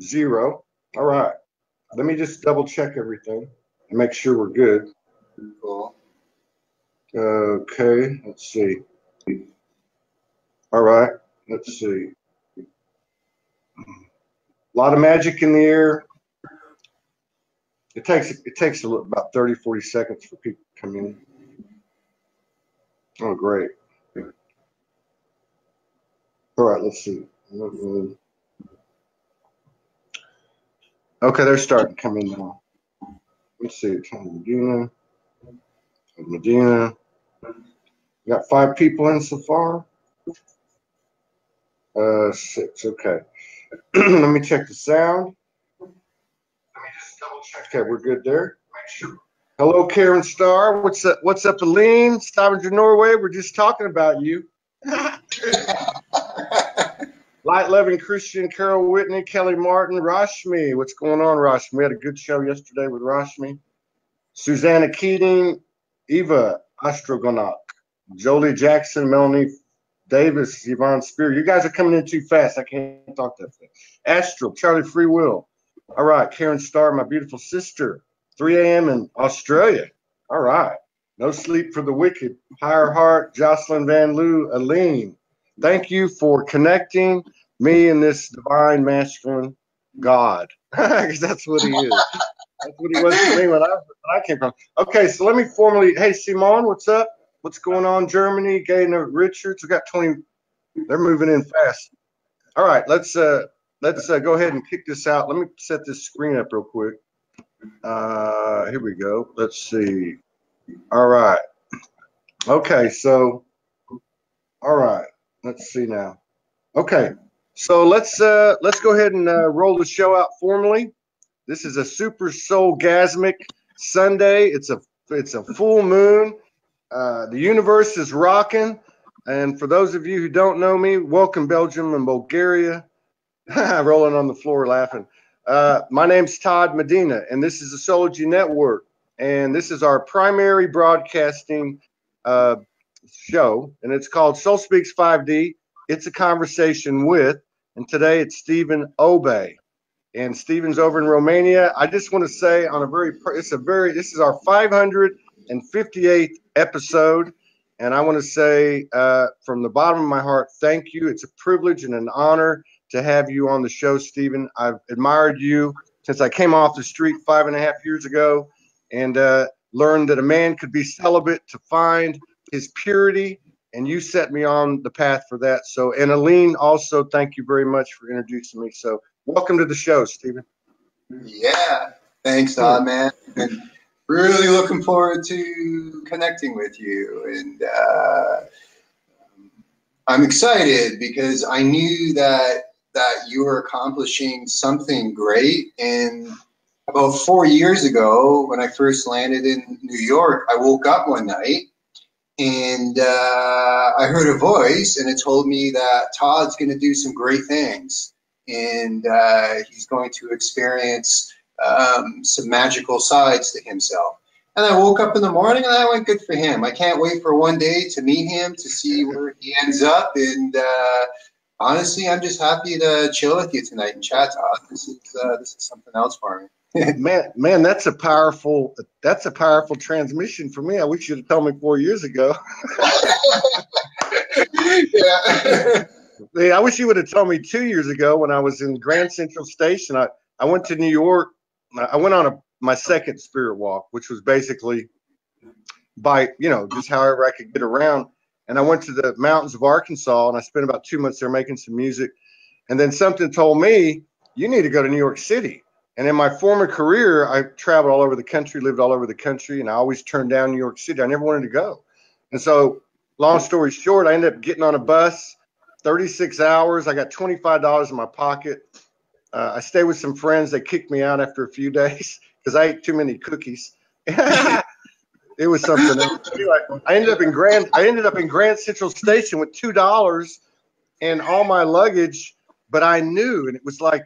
0. All right. Let me just double check everything and make sure we're good. Cool. Okay, let's see. All right, let's see. A lot of magic in the air. It takes about 30, 40 seconds for people to come in. Oh, great. All right, let's see. Okay, they're starting to come in now. Let's see. Medina. We got 5 people in so far. 6. Okay. Let me check the sound. Let me just double check. Okay, we're good there. Hello, Karen Starr. What's up? What's up, Aline? Stavanger, Norway. We're just talking about you. Light Loving Christian, Carol Whitney, Kelly Martin, Rashmi. What's going on, Rashmi? We had a good show yesterday with Rashmi. Susanna Keating, Eva Ostrogonak, Jolie Jackson, Melanie Davis, Yvonne Spear. You guys are coming in too fast. I can't talk that fast. Astral, Charlie Free Will. All right, Karen Starr, my beautiful sister. 3 a.m. in Australia. All right. No Sleep for the Wicked. Higher Heart, Jocelyn Van Loo, Aline. Thank you for connecting me and this divine masculine God. Because that's what he is. That's what he was to me when I came from. Okay, so let me formally, hey, Simone, what's up? What's going on, Germany? Gaynor Richards, we got 20. They're moving in fast. All right, let's go ahead and kick this out. Let me set this screen up real quick. Here we go. Let's see. All right. Okay, so, all right. Let's see now. Okay, so let's go ahead and roll the show out formally. This is a super soul-gasmic Sunday. It's a full moon. The universe is rocking. And for those of you who don't know me, welcome Belgium and Bulgaria. Rolling on the floor laughing. My name's Todd Medina, and this is the Soulology Network. And this is our primary broadcasting show, and it's called Soul Speaks 5D. It's a conversation with, and today it's Stephen Aube. And Stephen's over in Romania. I just want to say this is our 558th episode. And I want to say from the bottom of my heart, thank you. It's a privilege and an honor to have you on the show, Stephen. I've admired you since I came off the street 5.5 years ago and learned that a man could be celibate to find his purity. And you set me on the path for that. So, and Aline, also, thank you very much for introducing me. So welcome to the show, Stephen. Yeah, thanks, Todd, man. Been really looking forward to connecting with you. And I'm excited because I knew that you were accomplishing something great. And about 4 years ago, when I first landed in New York, I woke up one night and I heard a voice, and it told me that Todd's going to do some great things. And he's going to experience some magical sides to himself. And I woke up in the morning and I went, good for him. I can't wait for one day to meet him, to see where he ends up. And honestly, I'm just happy to chill with you tonight and chat, Todd. This is something else for me. man, that's a powerful transmission for me. I wish you'd have told me 4 years ago. Yeah. I wish you would have told me 2 years ago when I was in Grand Central Station. I went to New York. I went on my second spirit walk, which was basically by, just however I could get around. And I went to the mountains of Arkansas, and I spent about 2 months there making some music. And then something told me, you need to go to New York City. And in my former career, I traveled all over the country, lived all over the country, and I always turned down New York City. I never wanted to go. And so, long story short, I ended up getting on a bus, 36 hours. I got $25 in my pocket. I stayed with some friends. They kicked me out after a few days because I ate too many cookies. It was something else. Anyway, I ended up in Grand Central Station with $2 and all my luggage. But I knew, and it was like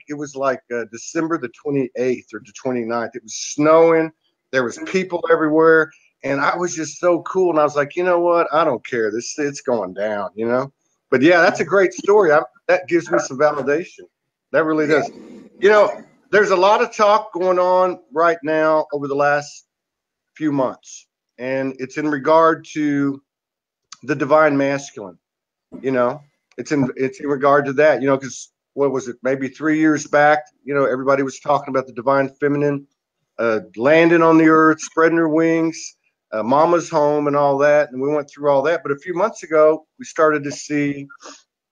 December the 28th or the 29th. It was snowing. There was people everywhere, and I was just so cool. And I was like, you know what? I don't care. It's going down, But yeah, that's a great story. That gives me some validation. That really does. You know, there's a lot of talk going on right now over the last few months, and it's in regard to the divine masculine. You know, it's in regard to that. You know, because what was it? Maybe 3 years back, you know, everybody was talking about the divine feminine landing on the earth, spreading her wings, mama's home, and all that. And we went through all that. But a few months ago, we started to see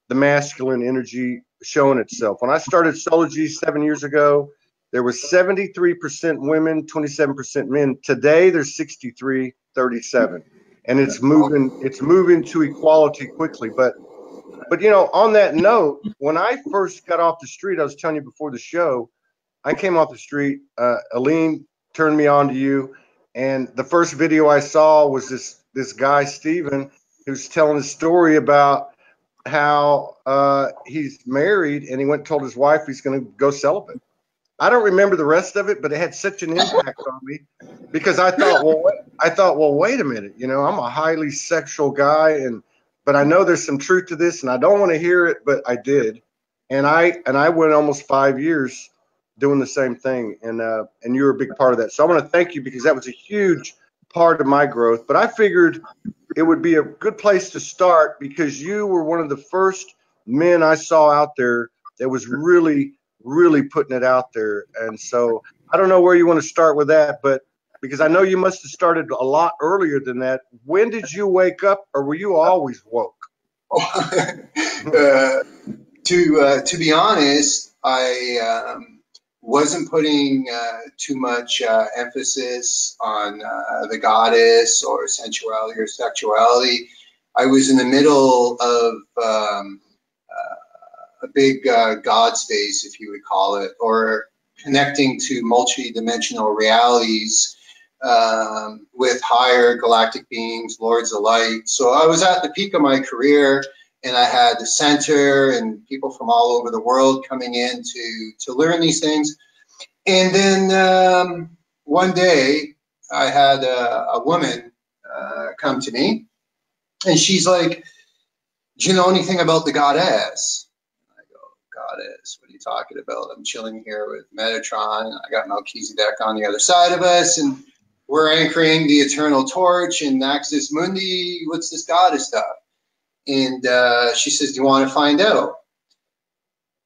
the masculine energy showing itself. When I started Soulogy 7 years ago, there was 73% women, 27% men. Today, there's 63-37, and it's moving to equality quickly. But you know, on that note, when I first got off the street, I was telling you before the show, I came off the street. Aline turned me on to you, and the first video I saw was this guy Steven, who's telling a story about how he's married and he went and told his wife he's going to go celibate. I don't remember the rest of it, but it had such an impact on me because I thought, well, wait a minute, you know, I'm a highly sexual guy, but I know there's some truth to this, and I don't want to hear it, but I did, and I went almost 5 years doing the same thing, and you're a big part of that. So I want to thank you because that was a huge part of my growth. But I figured it would be a good place to start because you were one of the first men I saw out there that was really, really putting it out there. And so I don't know where you want to start with that, but because I know you must have started a lot earlier than that. When did you wake up, or were you always woke? To be honest, I wasn't putting too much emphasis on the goddess or sensuality or sexuality. I was in the middle of a big God space, if you would call it, or connecting to multi-dimensional realities with higher galactic beings, lords of light. So I was at the peak of my career, and I had the center and people from all over the world coming in to learn these things. And then one day I had a woman come to me, and she's like, "Do you know anything about the goddess?" I go, "Goddess? What are you talking about? I'm chilling here with Metatron, and I got Melchizedek on the other side of us, and we're anchoring the eternal torch in Axis Mundi. What's this goddess stuff?" And she says, "Do you want to find out?"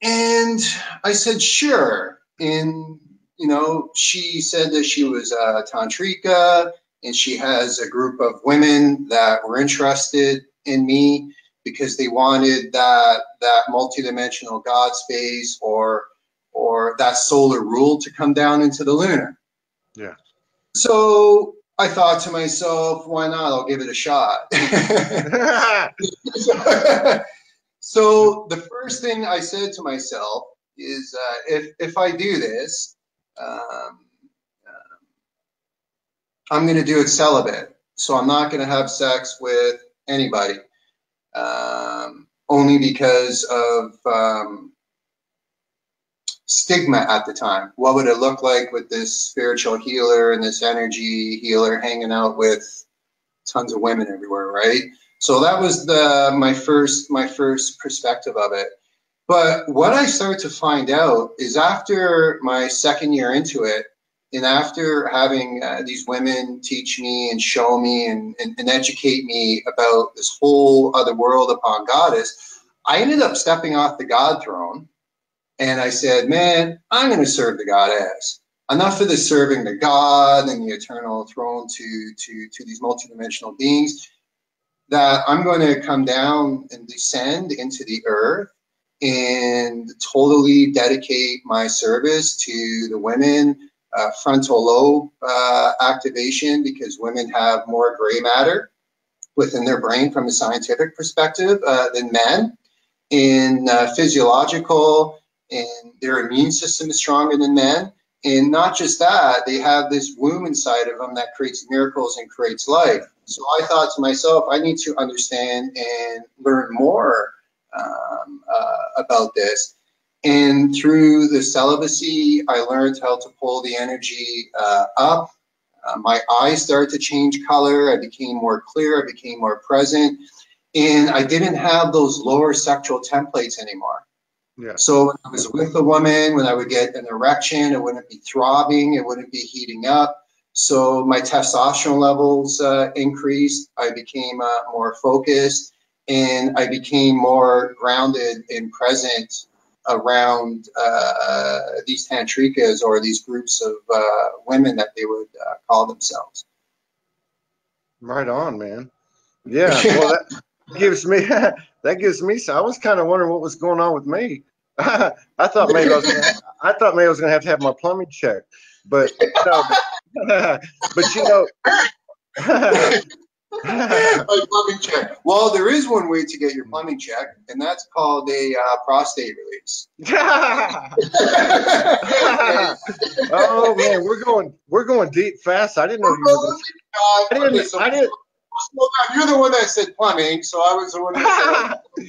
And I said, "Sure." And, you know, she said that she was a tantrika, and she has a group of women that were interested in me because they wanted that multidimensional God space or that solar rule to come down into the lunar. Yeah. So I thought to myself, why not? I'll give it a shot. So the first thing I said to myself is, if I do this, I'm going to do it celibate. So I'm not going to have sex with anybody, only because of stigma at the time. What would it look like with this spiritual healer and this energy healer hanging out with tons of women everywhere, right? So that was my first perspective of it. But what I started to find out is after my second year into it, and after having these women teach me and show me and educate me about this whole other world upon goddess, I ended up stepping off the God throne. And I said, man, I'm going to serve the goddess. Enough of the serving the God and the eternal throne to these multidimensional beings, that I'm going to come down and descend into the earth and totally dedicate my service to the women, frontal lobe activation, because women have more gray matter within their brain from a scientific perspective than men, in physiological, and their immune system is stronger than men. And not just that, they have this womb inside of them that creates miracles and creates life. So I thought to myself, I need to understand and learn more about this. And through the celibacy, I learned how to pull the energy up. My eyes started to change color. I became more clear. I became more present. And I didn't have those lower sexual templates anymore. Yeah. So when I was with a woman, when I would get an erection, it wouldn't be throbbing, it wouldn't be heating up. So my testosterone levels increased. I became more focused, and I became more grounded and present around these tantrikas, or these groups of women that they would call themselves. Right on, man. Yeah. Well, that gives me that gives me. So I was kind of wondering what was going on with me. I thought maybe I was gonna have to have my plumbing checked, but no. But you know. Plumbing check. Well, there is one way to get your plumbing checked, and that's called a prostate release. Oh man, we're going deep fast. I didn't know you were this. I didn't. You're the one that said plumbing, so I was the one that said.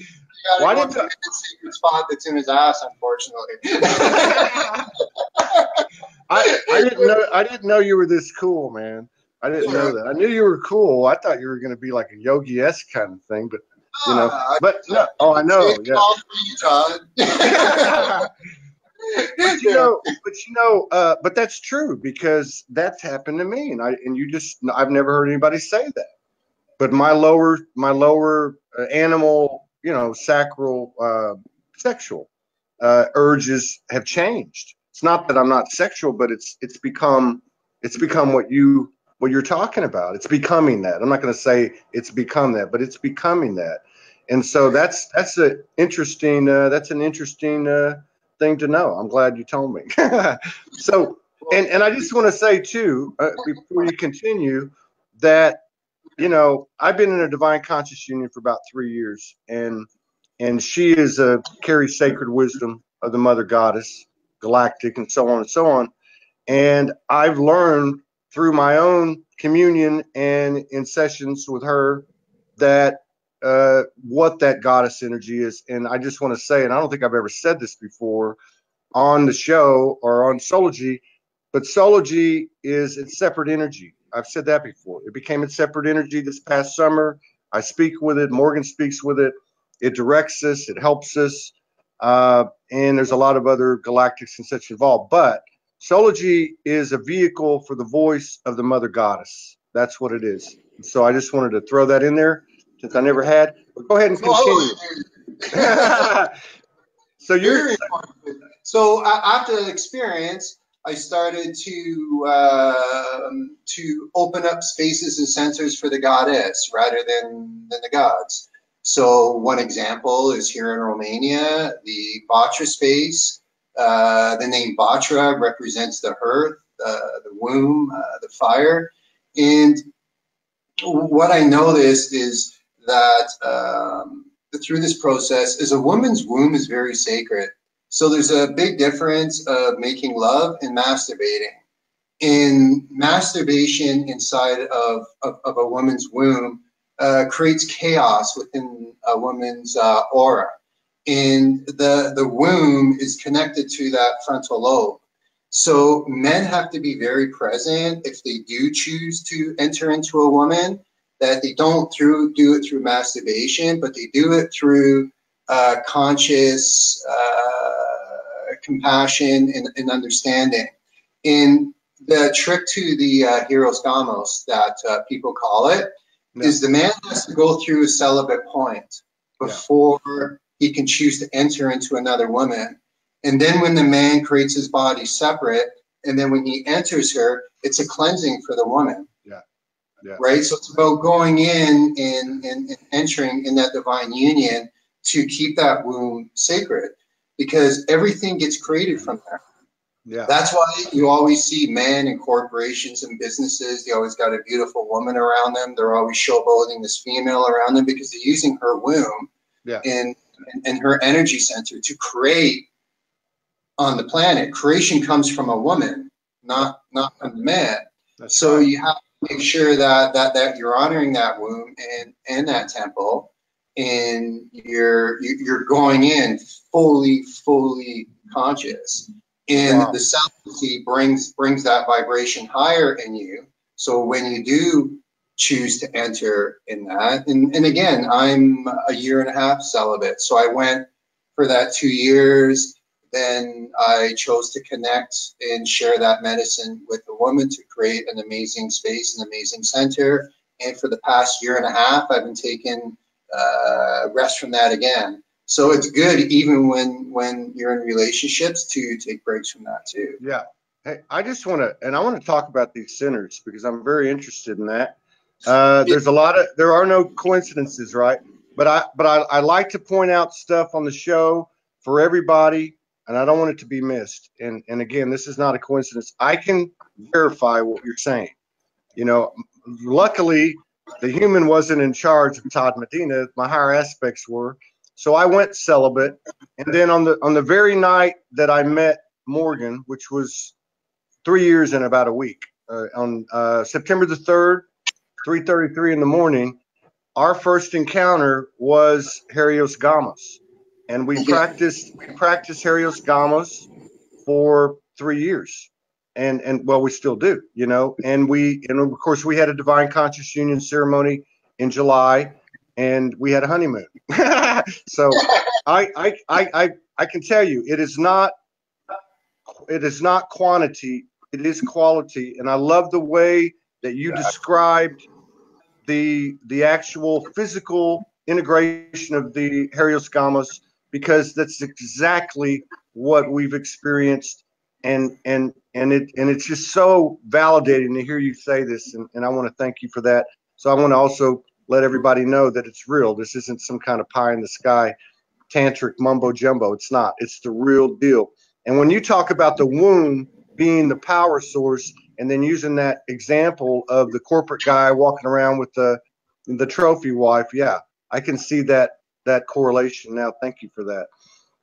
Why didn't the secret spot that's in his ass? Unfortunately. I didn't know you were this cool, man. I didn't know that. I knew you were cool. I thought you were going to be like a Yogi-esque kind of thing, but you know. But no, oh, I know. Yeah. But that's true, because that's happened to me, and I've never heard anybody say that. But my lower animal, sacral sexual urges have changed. It's not that I'm not sexual, but it's become what you're talking about. It's becoming that. I'm not going to say it's become that, but it's becoming that. And so that's an interesting thing to know. I'm glad you told me. So, and I just want to say too, before you continue, that I've been in a divine conscious union for about 3 years, and she carries sacred wisdom of the Mother Goddess, Galactic, and so on and so on. And I've learned through my own communion and in sessions with her that what that goddess energy is. And I just want to say, and I don't think I've ever said this before on the show or on Soulogy, but Soulogy is its separate energy. I've said that before. It became its separate energy this past summer. I speak with it. Morgan speaks with it. It directs us. It helps us. And there's a lot of other galactics and such involved. But Soulogy is a vehicle for the voice of the Mother Goddess. That's what it is. So I just wanted to throw that in there since I never had. But go ahead and continue. So after that experience, I started to open up spaces and centers for the goddess rather than the gods. So one example is here in Romania, the Batra space. The name Batra represents the earth, the womb, the fire. And what I noticed is that through this process is a woman's womb is very sacred. So there's a big difference of making love and masturbating. In masturbation inside of a woman's womb creates chaos within a woman's aura. And the womb is connected to that frontal lobe. So men have to be very present if they do choose to enter into a woman, that they don't do it through masturbation, but they do it through conscious compassion and understanding. And the trick to the Hieros Gamos that people call it is the man has to go through a celibate point before he can choose to enter into another woman. And then when the man creates his body separate, and then when he enters her, it's a cleansing for the woman. Right? So it's about going in and entering in that divine union to keep that womb sacred, because everything gets created from there. Yeah. That's why you always see men in corporations and businesses, they always got a beautiful woman around them. They're always showboating this female around them because they're using her womb and her energy center to create on the planet. Creation comes from a woman, not from the man. That's so right. You have to make sure that you're honoring that womb and that temple, and you're going in fully conscious. And the celibacy brings that vibration higher in you. So when you do choose to enter in that, and again, I'm a 1.5 years celibate. So I went for that 2 years. Then I chose to connect and share that medicine with a woman to create an amazing space, an amazing center. And for the past year and a half, I've been taking rest from that again. So it's good even when you're in relationships to take breaks from that too. Yeah. Hey, I just want to, and I want to talk about these centers because I'm very interested in that. There are no coincidences, right? But I like to point out stuff on the show for everybody, and I don't want it to be missed. And again, this is not a coincidence. I can verify what you're saying. You know, luckily the human wasn't in charge of Todd Medina. My higher aspects were. So I went celibate, and then on the very night that I met Morgan, which was 3 years and about a week, on September the 3rd, 3:33 in the morning, our first encounter was Harios Gamos, and we practiced Harios Gamos for 3 years, and well, we still do, you know, and of course we had a divine conscious union ceremony in July, and we had a honeymoon. So I can tell you, it is not quantity, it is quality, and I love the way that you described the actual physical integration of the Harios Gamos, because that's exactly what we've experienced, and it's just so validating to hear you say this, and I want to thank you for that. So I want to also let everybody know that it's real. This isn't some kind of pie in the sky tantric mumbo jumbo. It's not. It's the real deal. And when you talk about the womb being the power source, and then using that example of the corporate guy walking around with the trophy wife, yeah, I can see that correlation now. Thank you for that.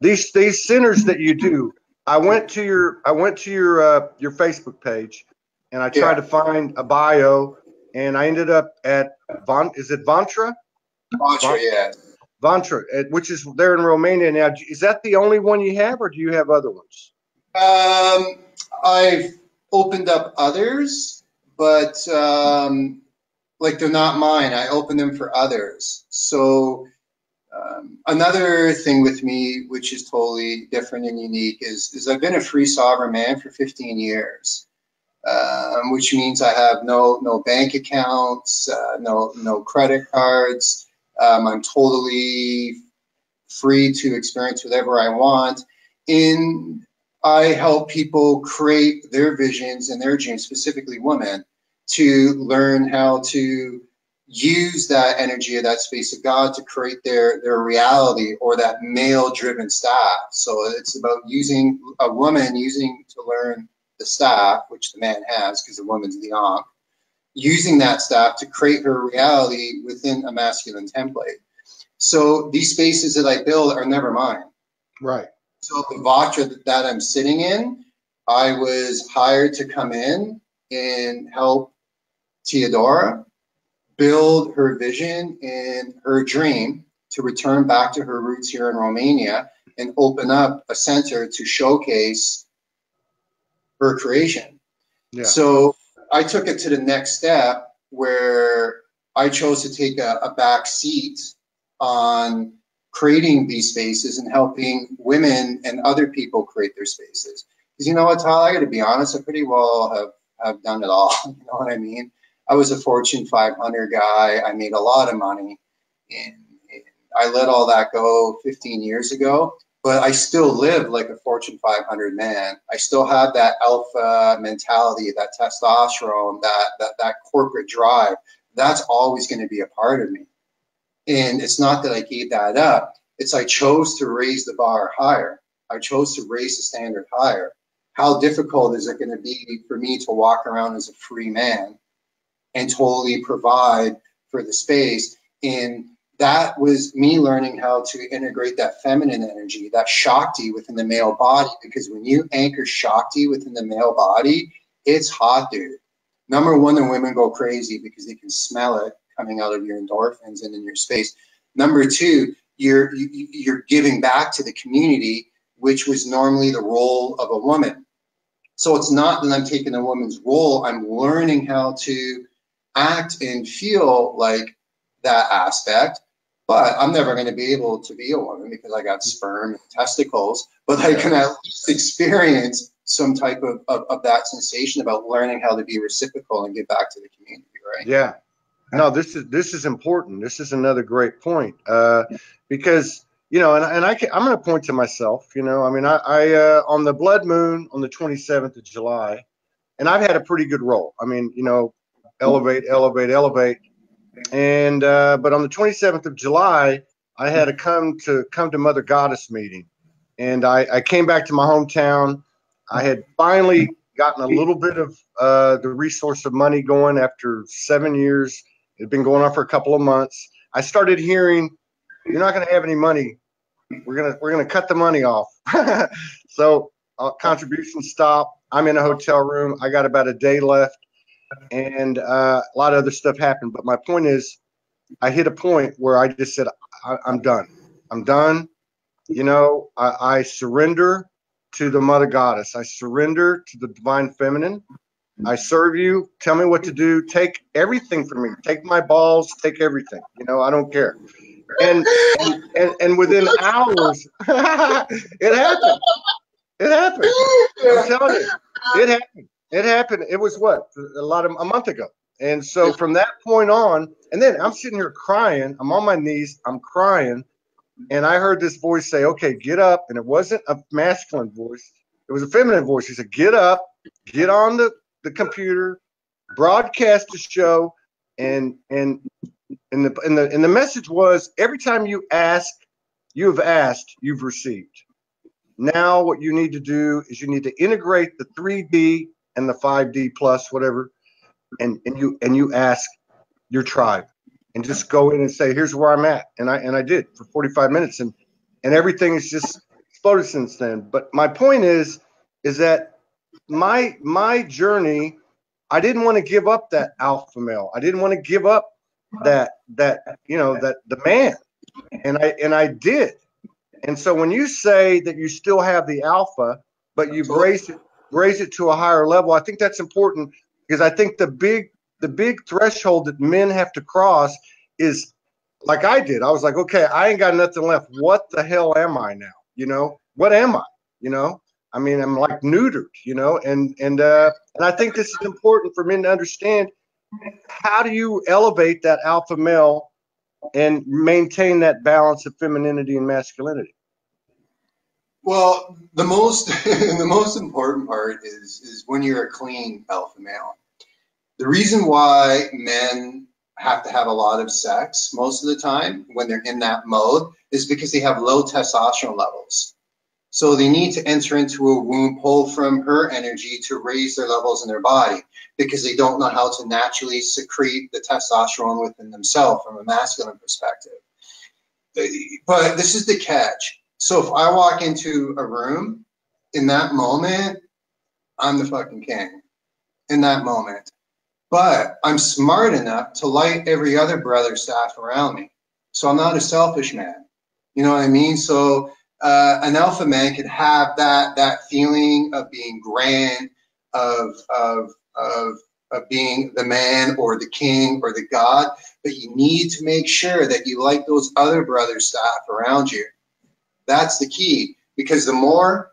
These centers that you do, I went to your Facebook page, and I tried to find a bio, and I ended up at Vantra? Vantra, yeah. Vantra, which is there in Romania now. Is that the only one you have, or do you have other ones? I've opened up others, but like they're not mine. I open them for others. So another thing with me, which is totally different and unique, is I've been a free sovereign man for 15 years, which means I have no bank accounts, no credit cards. I'm totally free to experience whatever I want. I help people create their visions and their dreams, specifically women, to learn how to use that energy of that space of God to create their reality, or that male-driven staff. So it's about using a woman to learn the staff, which the man has because the woman's the Aube, using that staff to create her reality within a masculine template. So these spaces that I build are never mine. Right. So the Vatra that I'm sitting in, I was hired to come in and help Theodora build her vision and her dream to return back to her roots here in Romania and open up a center to showcase her creation. Yeah. So I took it to the next step, where I chose to take a back seat on creating these spaces and helping women and other people create their spaces. Because you know what, Tyler, I got to be honest, I pretty well have done it all. You know what I mean? I was a Fortune 500 guy. I made a lot of money, and I let all that go 15 years ago. But I still live like a Fortune 500 man. I still have that alpha mentality, that testosterone, that corporate drive. That's always going to be a part of me. And it's not that I gave that up. It's I chose to raise the bar higher. I chose to raise the standard higher. How difficult is it going to be for me to walk around as a free man and totally provide for the space? And that was me learning how to integrate that feminine energy, that Shakti within the male body. Because when you anchor Shakti within the male body, it's hot, dude. Number one, the women go crazy because they can smell it coming out of your endorphins and in your space. Number two, you're giving back to the community, which was normally the role of a woman. So it's not that I'm taking a woman's role. I'm learning how to act and feel like that aspect, But I'm never going to be able to be a woman because I got sperm and testicles. But I can at least experience some type of that sensation about learning how to be reciprocal and give back to the community, right? Yeah. No, this is important. This is another great point, because I'm going to point to myself. I mean, I on the blood moon on the 27th of July, and I've had a pretty good roll. I mean, elevate, elevate, elevate, and but on the 27th of July, I had to come to Mother Goddess meeting, and I came back to my hometown. I had finally gotten a little bit of the resource of money going after 7 years. It had been going on for a couple of months. I started hearing, "You're not going to have any money. We're gonna cut the money off." So contributions stop. I'm in a hotel room. I got about a day left, and a lot of other stuff happened. But my point is, I hit a point where I just said, I'm done. I'm done. I surrender to the Mother Goddess. I surrender to the Divine Feminine. I serve you. Tell me what to do. Take everything from me. Take my balls. Take everything. I don't care. And within hours, it happened. It happened. I'm telling you, it happened. It happened. It was a month ago. And so from that point on, and then I'm sitting here crying. I'm on my knees. I'm crying. And I heard this voice say, "Okay, get up." And it wasn't a masculine voice. It was a feminine voice. He said, "Get up, get on the computer, broadcast the show." And the message was, every time you ask, you have asked, you've received. Now what you need to do is you need to integrate the 3D and the 5D plus whatever, and you ask your tribe, and just go in and say, "Here's where I'm at." And I did for 45 minutes, and everything has just exploded since then. But my point is that my journey, I didn't want to give up that alpha male. I didn't want to give up that the man, and I did. And so when you say that you still have the alpha, but you've raised it to a higher level, I think that's important, because I think the big threshold that men have to cross is, like I did. I was like, okay, I ain't got nothing left. What the hell am I now? What am I? I mean, I'm like neutered, and I think this is important for men to understand. How do you elevate that alpha male and maintain that balance of femininity and masculinity? Well, the most the most important part is when you're a clean alpha male. The reason why men have to have a lot of sex most of the time when they're in that mode is because they have low testosterone levels. So they need to enter into a womb, pull from her energy to raise their levels in their body, because they don't know how to naturally secrete the testosterone within themselves from a masculine perspective. But this is the catch. So if I walk into a room, in that moment, I'm the fucking king. In that moment. But I'm smart enough to light every other brother staff around me. So I'm not a selfish man. You know what I mean? So an alpha man could have that feeling of being grand, of being the man or the king or the god. But you need to make sure that you light those other brother staff around you. That's the key, because the more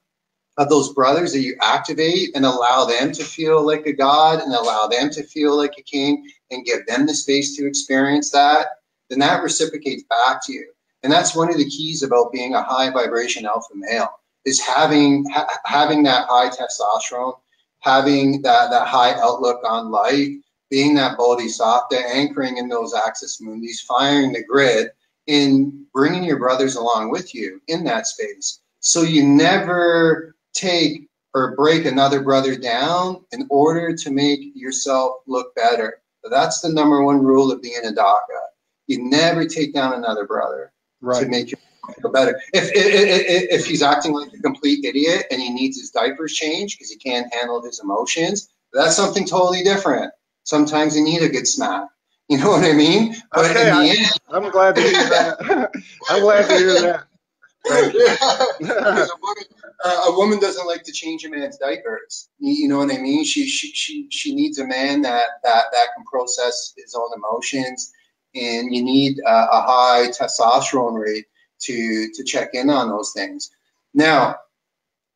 of those brothers that you activate and allow them to feel like a god and allow them to feel like a king and give them the space to experience that, then that reciprocates back to you. And that's one of the keys about being a high vibration alpha male, is having that high testosterone, having that high outlook on life, being that bodhisattva, anchoring in those axis mundis, firing the grid, in bringing your brothers along with you in that space. So you never take or break another brother down in order to make yourself look better. That's the number one rule of being a Daka. You never take down another brother to make you feel better. If he's acting like a complete idiot and he needs his diapers changed because he can't handle his emotions, that's something totally different. Sometimes you need a good smack. You know what I mean? But okay, I'm glad to hear that. I'm glad to hear that. Thank you. Because a woman doesn't like to change a man's diapers. You know what I mean? She needs a man that can process his own emotions and you need a high testosterone rate to check in on those things. Now,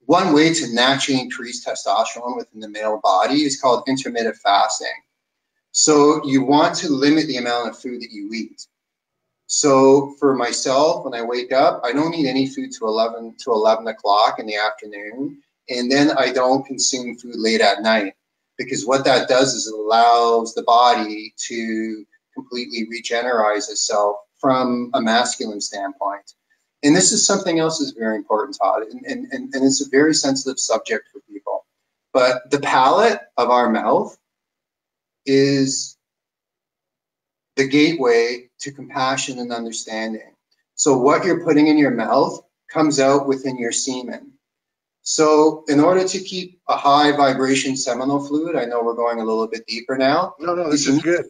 one way to naturally increase testosterone within the male body is called intermittent fasting. So you want to limit the amount of food that you eat. So for myself, when I wake up, I don't eat any food to 11 o'clock in the afternoon, and then I don't consume food late at night, because what that does is it allows the body to completely regenerate itself from a masculine standpoint. And this is something else that's very important, Todd, and it's a very sensitive subject for people. But the palate of our mouth is the gateway to compassion and understanding. So what you're putting in your mouth comes out within your semen. So in order to keep a high vibration seminal fluid, I know we're going a little bit deeper now. No, this is good.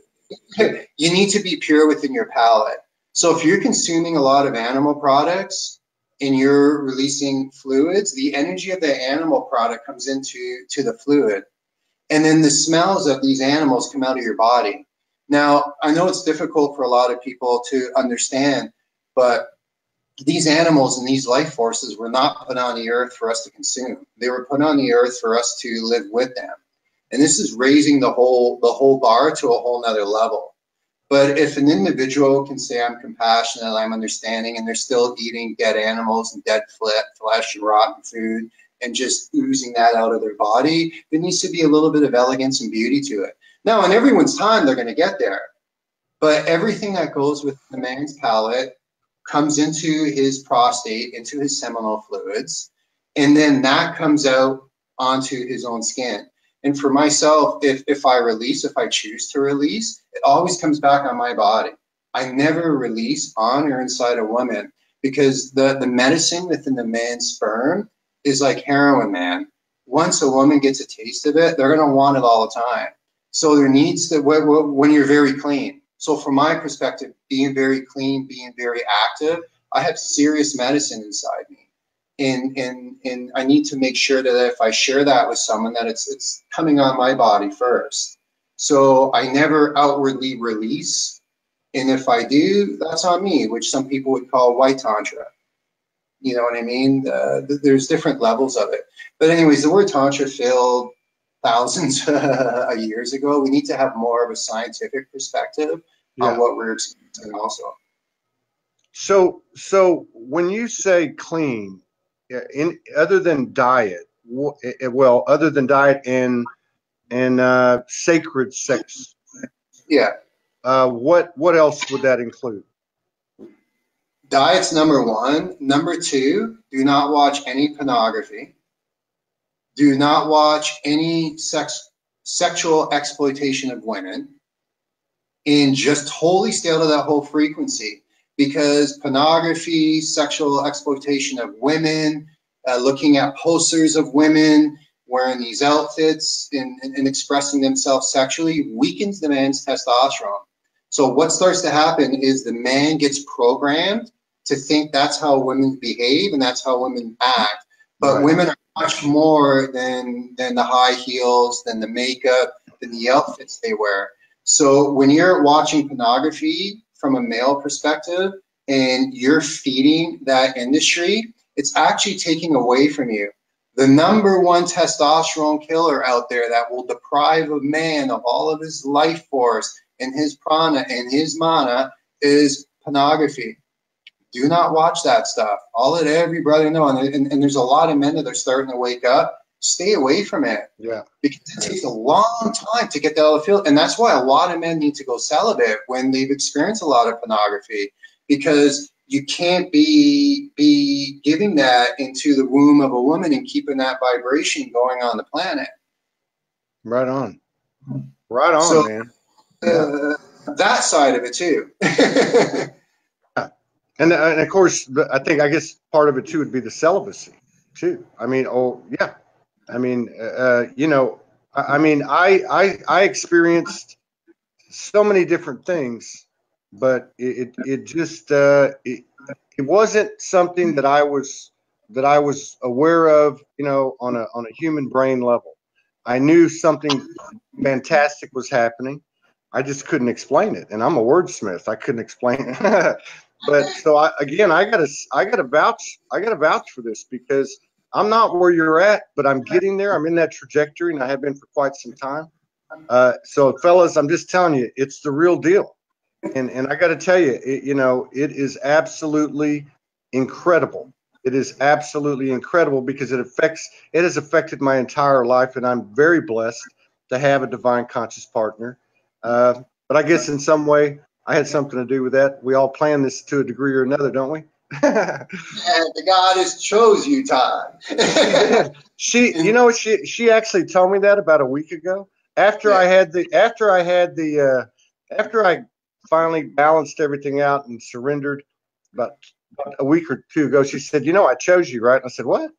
You need to be pure within your palate. So if you're consuming a lot of animal products and you're releasing fluids, the energy of the animal product comes into the fluid. And then the smells of these animals come out of your body. Now, I know it's difficult for a lot of people to understand, but these animals and these life forces were not put on the earth for us to consume. They were put on the earth for us to live with them. And this is raising the whole bar to a whole nother level. But if an individual can say, I'm compassionate, I'm understanding, and they're still eating dead animals and dead flesh and rotten food and just oozing that out of their body, there needs to be a little bit of elegance and beauty to it. Now, in everyone's time, they're going to get there. But everything that goes with the man's palate comes into his prostate, into his seminal fluids, and then that comes out onto his own skin. And for myself, if I choose to release, it always comes back on my body. I never release on or inside a woman, because the medicine within the man's sperm is like heroin, man. Once a woman gets a taste of it, they're going to want it all the time. So there needs to, when you're very clean. So from my perspective, being very clean, being very active, I have serious medicine inside me. And I need to make sure that if I share that with someone, that it's coming on my body first. So I never outwardly release. And if I do, that's on me, which some people would call white tantra. You know what I mean? There's different levels of it. But anyways, the word tantra failed thousands of years ago. We need to have more of a scientific perspective on what we're experiencing also. So when you say clean, other than diet, other than diet and sacred sex, what else would that include? Diet's number one. Number two, do not watch any pornography. Do not watch any sexual exploitation of women, and just wholly stay out of that whole frequency. Because pornography, sexual exploitation of women, looking at posters of women wearing these outfits and expressing themselves sexually weakens the man's testosterone. So what starts to happen is the man gets programmed to think that's how women behave and that's how women act. But women are much more than the high heels, than the makeup, than the outfits they wear. So when you're watching pornography from a male perspective and you're feeding that industry, it's actually taking away from you. The number one testosterone killer out there that will deprive a man of all of his life force and his prana and his mana is pornography. Do not watch that stuff. I'll let every brother know. And there's a lot of men that are starting to wake up. Stay away from it. Yeah. Because it takes a long time to get that out of the field. And that's why a lot of men need to go celibate when they've experienced a lot of pornography. Because you can't be giving that into the womb of a woman and keeping that vibration going on the planet. Right on. Right on, so, man. That side of it too. And of course, I guess part of it too would be the celibacy too. I mean, I experienced so many different things, but it just it wasn't something that I was aware of, on a human brain level. I knew something fantastic was happening. I just couldn't explain it, and I'm a wordsmith. I couldn't explain it. But so I gotta vouch for this, because I'm not where you're at, but I'm getting there. I'm in that trajectory, and I have been for quite some time. So fellas, I'm just telling you, it's the real deal. And I got to tell you, it is absolutely incredible. It is absolutely incredible, because it has affected my entire life, and I'm very blessed to have a divine conscious partner. But I guess in some way I had something to do with that. We all plan this to a degree or another, don't we? And the goddess chose you, Todd. She actually told me that about a week ago. After I finally balanced everything out and surrendered about a week or two ago, she said, I chose you, right? And I said, what?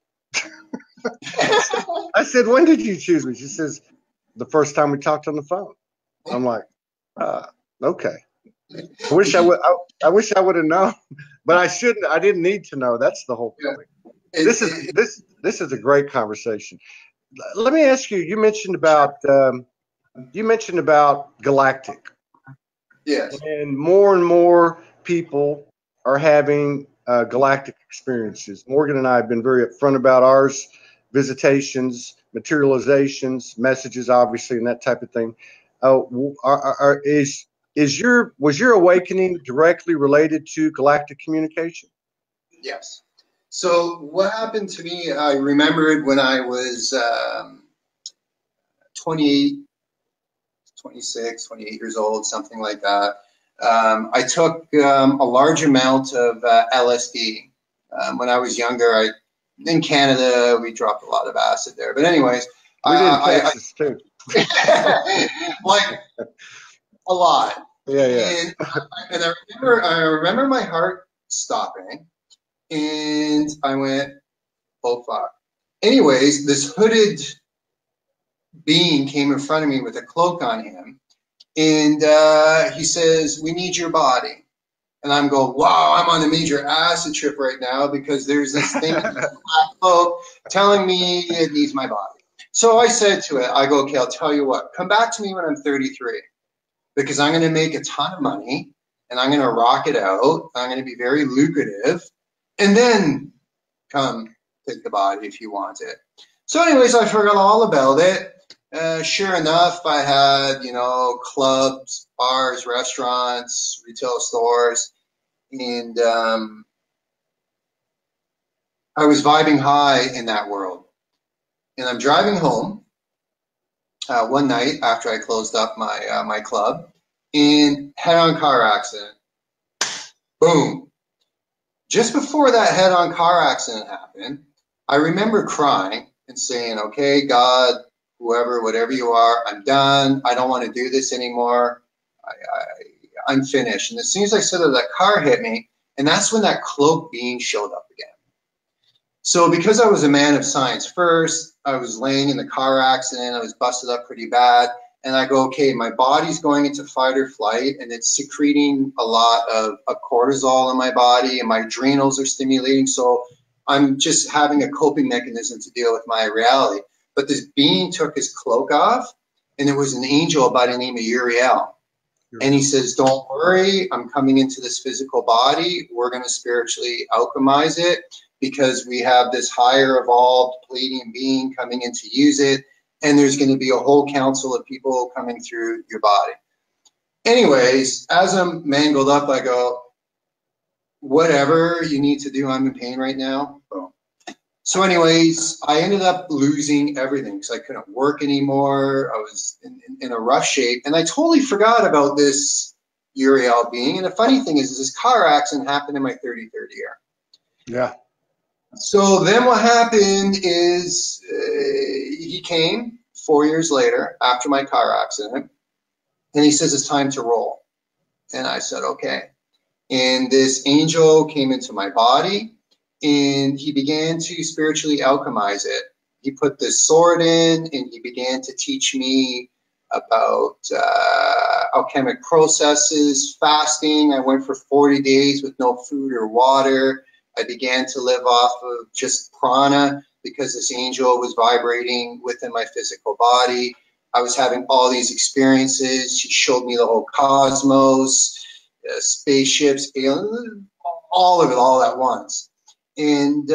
I said, when did you choose me? She says, the first time we talked on the phone. I'm like, okay. I wish I would have known, but I shouldn't. I didn't need to know. That's the whole point. This is a great conversation. Let me ask you. You mentioned about Galactic. Yes. And more people are having galactic experiences. Morgan and I have been very upfront about ours: visitations, materializations, messages, obviously, and that type of thing. Was your awakening directly related to galactic communication? Yes. So what happened to me, I remembered when I was 28, 26, 28 years old, something like that. I took a large amount of LSD. When I was younger, in Canada, we dropped a lot of acid there. But anyways, we did in Texas too. Like a lot. Yeah. And I remember my heart stopping, and I went, oh fuck. Anyways, this hooded being came in front of me with a cloak on him, and he says, "We need your body." And I'm going, wow, I'm on a major acid trip right now, because there's this thing in the black cloak telling me it needs my body. So I said to it, I go, okay, I'll tell you what, come back to me when I'm 33, because I'm going to make a ton of money, and I'm going to rock it out. I'm going to be very lucrative, and then come take the body if you want it. So anyways, I forgot all about it. Sure enough, I had, clubs, bars, restaurants, retail stores, and I was vibing high in that world. And I'm driving home one night after I closed up my club, and head-on car accident. Boom. Just before that head-on car accident happened, I remember crying and saying, okay, God, whoever, whatever you are, I'm done. I don't want to do this anymore. I'm finished. And as soon as I said that car hit me, and that's when that cloak being showed up again. So because I was a man of science first, I was laying in the car accident. I was busted up pretty bad. And I go, okay, my body's going into fight or flight, and it's secreting a lot of cortisol in my body, and my adrenals are stimulating. So I'm just having a coping mechanism to deal with my reality. But this being took his cloak off, and it was an angel by the name of Uriel. And he says, don't worry, I'm coming into this physical body. We're going to spiritually alchemize it, because we have this higher evolved Palladian being coming in to use it. And there's going to be a whole council of people coming through your body. Anyways, as I'm mangled up, I go, whatever you need to do, I'm in pain right now. Boom. So anyways, I ended up losing everything because I couldn't work anymore. I was in a rough shape, and I totally forgot about this Uriel being. And the funny thing is this car accident happened in my 33rd year. Yeah. So then what happened is he came 4 years later after my car accident, and he says, it's time to roll. And I said, okay. And this angel came into my body, and he began to spiritually alchemize it. He put this sword in, and he began to teach me about alchemic processes, fasting. I went for 40 days with no food or water. I began to live off of just prana because this angel was vibrating within my physical body. I was having all these experiences. She showed me the whole cosmos, spaceships, aliens, all of it all at once. And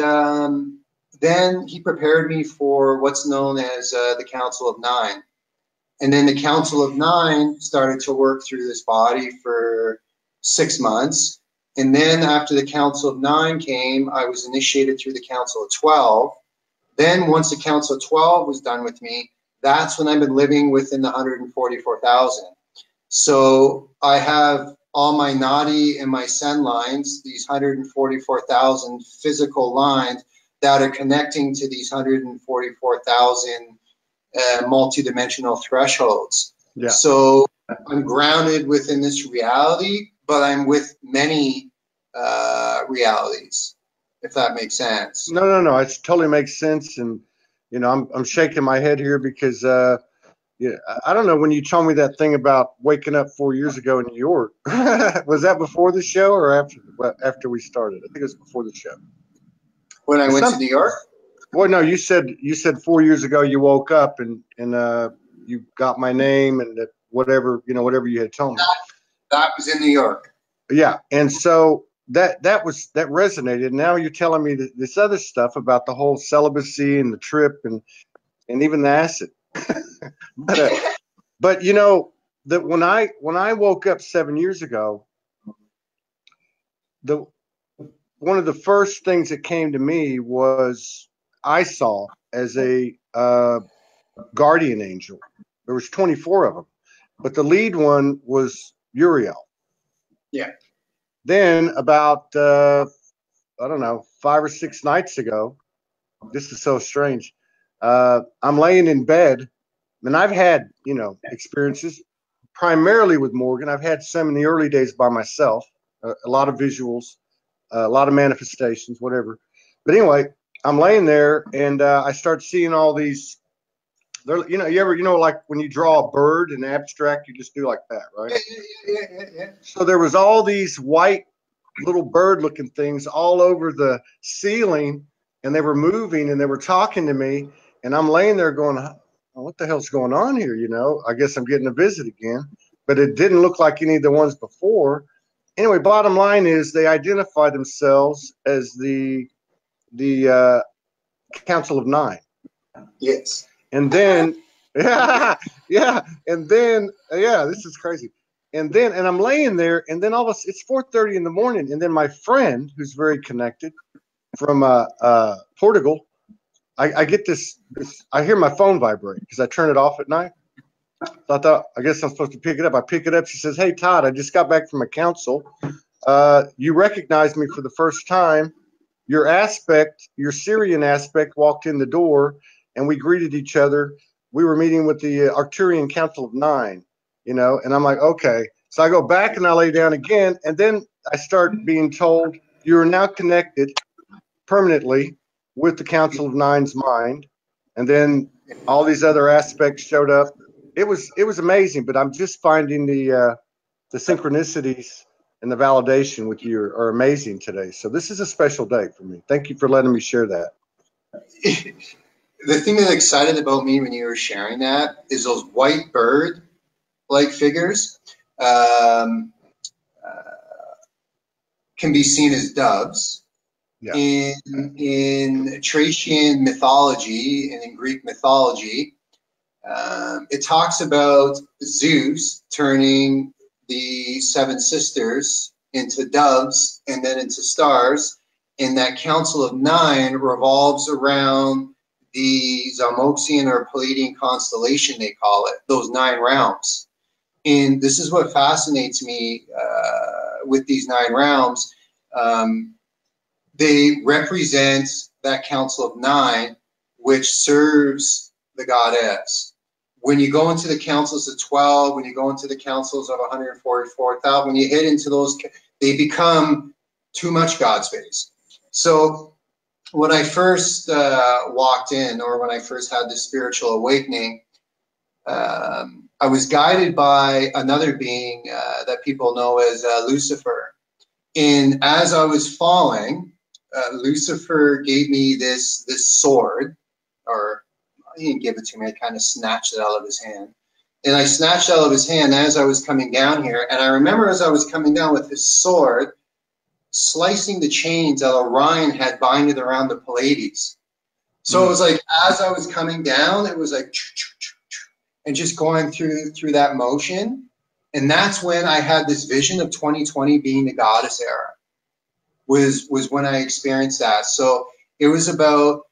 then he prepared me for what's known as the Council of Nine. And then the Council of Nine started to work through this body for 6 months. And then after the Council of Nine came, I was initiated through the Council of 12. Then once the Council of 12 was done with me, that's when I've been living within the 144,000. So I have all my Nadi and my Sen lines, these 144,000 physical lines that are connecting to these 144,000 multidimensional thresholds. Yeah. So I'm grounded within this reality, but I'm with many realities, if that makes sense. No. It totally makes sense. And, you know, I'm shaking my head here because, yeah, I don't know, when you told me that thing about waking up 4 years ago in New York, was that before the show or after we started? I think it was before the show. When I went to New York? Well, no, you said 4 years ago you woke up and you got my name and whatever you had told me. That was in New York. Yeah, and so that resonated. Now you're telling me this other stuff about the whole celibacy and the trip and even the acid. but you know that when I woke up 7 years ago, one of the first things that came to me was I saw as a guardian angel. There was 24 of them, but the lead one was Uriel. Yeah. Then about I don't know, 5 or 6 nights ago, this is so strange. I'm laying in bed, and I've had, you know, experiences primarily with Morgan. I've had some in the early days by myself, a lot of visuals, a lot of manifestations, whatever. But anyway, I'm laying there, and I start seeing all these. You know, like when you draw a bird in abstract, you just do like that, right? Yeah. So there was all these white little bird-looking things all over the ceiling, and they were moving, and they were talking to me, and I'm laying there going, what the hell's going on here? You know, I guess I'm getting a visit again, but it didn't look like any of the ones before. Anyway, bottom line is they identify themselves as the Council of Nine. Yes. And then, and then, this is crazy. And I'm laying there, and then it's 4:30 in the morning, and then my friend, who's very connected from Portugal, I get this. I hear my phone vibrate because I turn it off at night. So I thought, I guess I'm supposed to pick it up. I pick it up. She says, "Hey, Todd, I just got back from a council. You recognized me for the first time. Your Syrian aspect walked in the door, and we greeted each other. We were meeting with the Arcturian Council of Nine, you know." And I'm like, okay. So I go back and I lay down again, and then I start being told you are now connected permanently with the Council of Nine's mind. And then all these other aspects showed up. It was amazing, but I'm just finding the synchronicities and the validation with you are amazing today. So this is a special day for me. Thank you for letting me share that. The thing that excited about me when you were sharing that is those white bird-like figures can be seen as doves. Yeah. In Thracian mythology and in Greek mythology, it talks about Zeus turning the 7 sisters into doves and then into stars, and that Council of Nine revolves around the Zalmoxian or Palladian constellation, they call it, those 9 realms. And this is what fascinates me with these 9 realms. They represent that Council of Nine, which serves the goddess. When you go into the councils of 12, when you go into the councils of 144,000, when you hit into those, they become too much God space. So when I first walked in, or when I first had this spiritual awakening, I was guided by another being that people know as Lucifer. And as I was falling, Lucifer gave me this sword, or he didn't give it to me. I kind of snatched it out of his hand. And I snatched it out of his hand as I was coming down here. And I remember as I was coming down with his sword, slicing the chains that Orion had binded around the Pleiades. So it was like, as I was coming down, it was like, and just going through that motion. And that's when I had this vision of 2020 being the goddess era, was when I experienced that. So it was about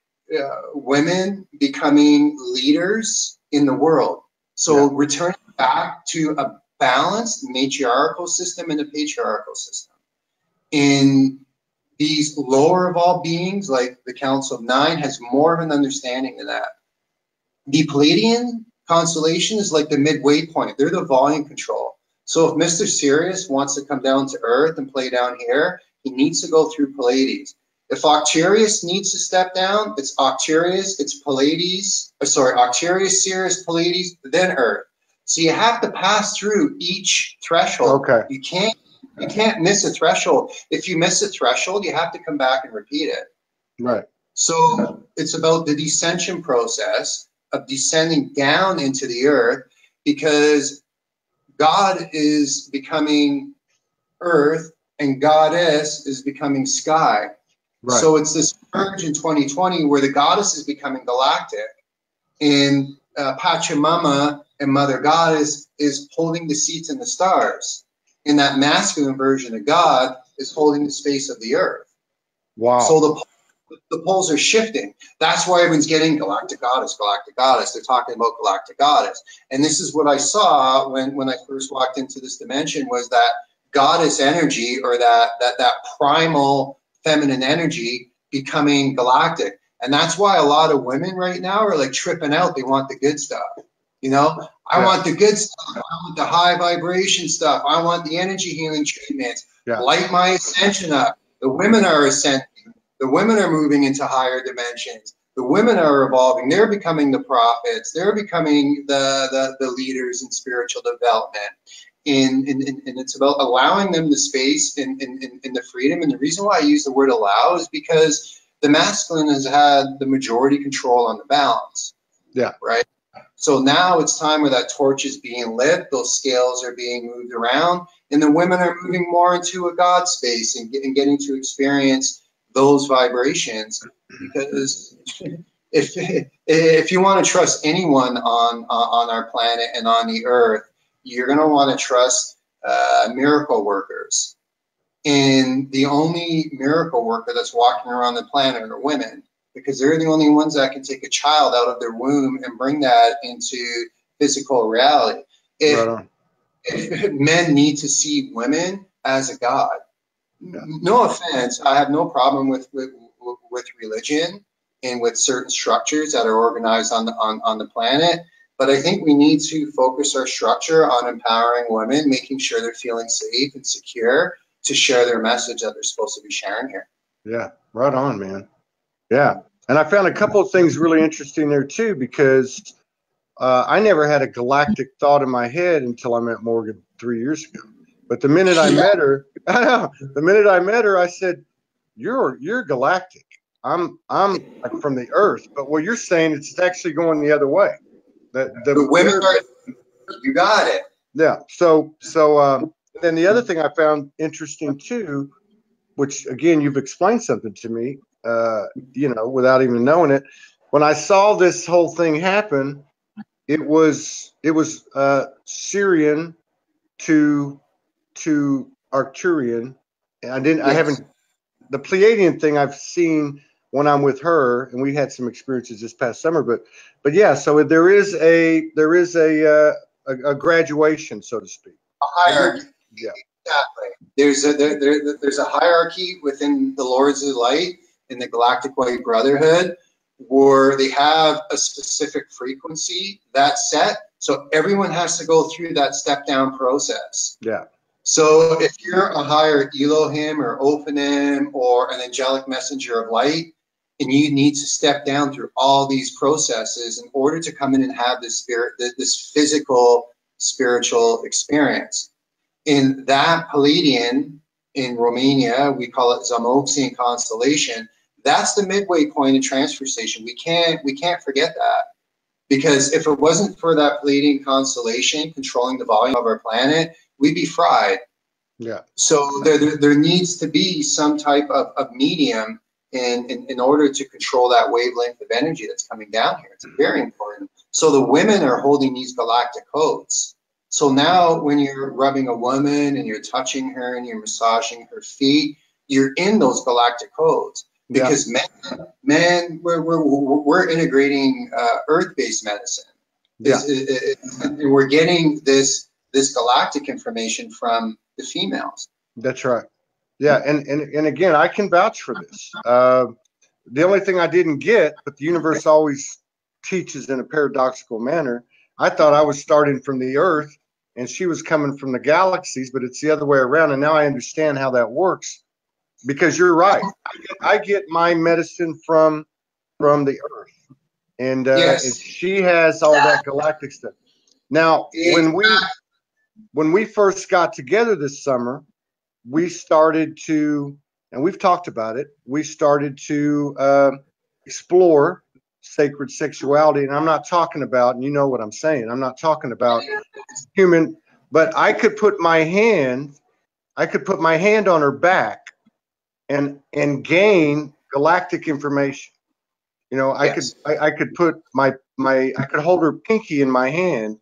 women becoming leaders in the world. So returning back to a balanced matriarchal system and a patriarchal system. In these lower evolved beings, like the Council of Nine, has more of an understanding of that. The Palladian constellation is like the midway point. They're the volume control. So if Mr. Sirius wants to come down to Earth and play down here, he needs to go through Pleiades. If Octarius needs to step down, it's Octarius, it's Pleiades, Octarius, Sirius, Pleiades, then Earth. So you have to pass through each threshold. Okay. You can't miss a threshold. If you miss a threshold, you have to come back and repeat it. Right. So it's about the descension process of descending down into the earth, because God is becoming earth and goddess is becoming sky. Right. So it's this merge in 2020 where the goddess is becoming galactic, and Pachamama and Mother Goddess is holding the seats in the stars. And that masculine version of God is holding the space of the earth. Wow. So the poles are shifting. That's why everyone's getting galactic goddess, galactic goddess. They're talking about galactic goddess. And this is what I saw when I first walked into this dimension, was that goddess energy, or that primal feminine energy becoming galactic. And that's why a lot of women right now are like tripping out. They want the good stuff. You know, I want the good stuff. I want the high vibration stuff. I want the energy healing treatments. Light my ascension up. The women are ascending. The women are moving into higher dimensions. The women are evolving. They're becoming the prophets. They're becoming the leaders in spiritual development. And it's about allowing them the space and the freedom. And the reason why I use the word allow is because the masculine has had the majority control on the balance. Yeah. Right. So now it's time where that torch is being lit, those scales are being moved around, and the women are moving more into a God space and getting to experience those vibrations. Because if you want to trust anyone on our planet and on the earth, you're going to want to trust miracle workers. And the only miracle worker that's walking around the planet are women, because they're the only ones that can take a child out of their womb and bring that into physical reality. If men need to see women as a god, no offense, I have no problem with religion and with certain structures that are organized on the planet, but I think we need to focus our structure on empowering women, making sure they're feeling safe and secure to share their message that they're supposed to be sharing here. Yeah, right on, man. Yeah, and I found a couple of things really interesting there too, because I never had a galactic thought in my head until I met Morgan 3 years ago. But the minute I met her, I said, "You're galactic. I'm like from the Earth." But what you're saying, it's actually going the other way. The women are. You got it. Yeah. So then the other thing I found interesting too, which again you've explained something to me, without even knowing it. When I saw this whole thing happen, it was Syrian to Arcturian. And I haven't, the Pleiadian thing I've seen when I'm with her, and we had some experiences this past summer, but yeah, so there is a graduation, so to speak. A hierarchy. Yeah. Exactly. There's a hierarchy within the Lords of Light in the Galactic White Brotherhood, where they have a specific frequency that's set. So everyone has to go through that step down process. Yeah. So if you're a higher Elohim or Ophanim or an angelic messenger of light, and you need to step down through all these processes in order to come in and have this physical spiritual experience. In that Palladian, in Romania, we call it Zamoxian constellation. That's the midway point and transfer station. We can't forget that. Because if it wasn't for that Pleiadian constellation controlling the volume of our planet, we'd be fried. Yeah. So there needs to be some type of medium in order to control that wavelength of energy that's coming down here. It's very important. So the women are holding these galactic codes. So now when you're rubbing a woman and you're touching her and you're massaging her feet, you're in those galactic codes. Because men, we're integrating earth-based medicine. And we're getting this galactic information from the females. That's right. Yeah, and again, I can vouch for this. The only thing I didn't get, but the universe always teaches in a paradoxical manner, I thought I was starting from the Earth and she was coming from the galaxies, but it's the other way around. And now I understand how that works, because you're right. I get my medicine from the Earth, and and she has all that galactic stuff. Now, when we first got together this summer, we started to, and we've talked about it, we started to explore sacred sexuality. And I'm not talking about, and you know what I'm saying, I'm not talking about human, but I could put my hand on her back and gain galactic information. You know, I could put I could hold her pinky in my hand,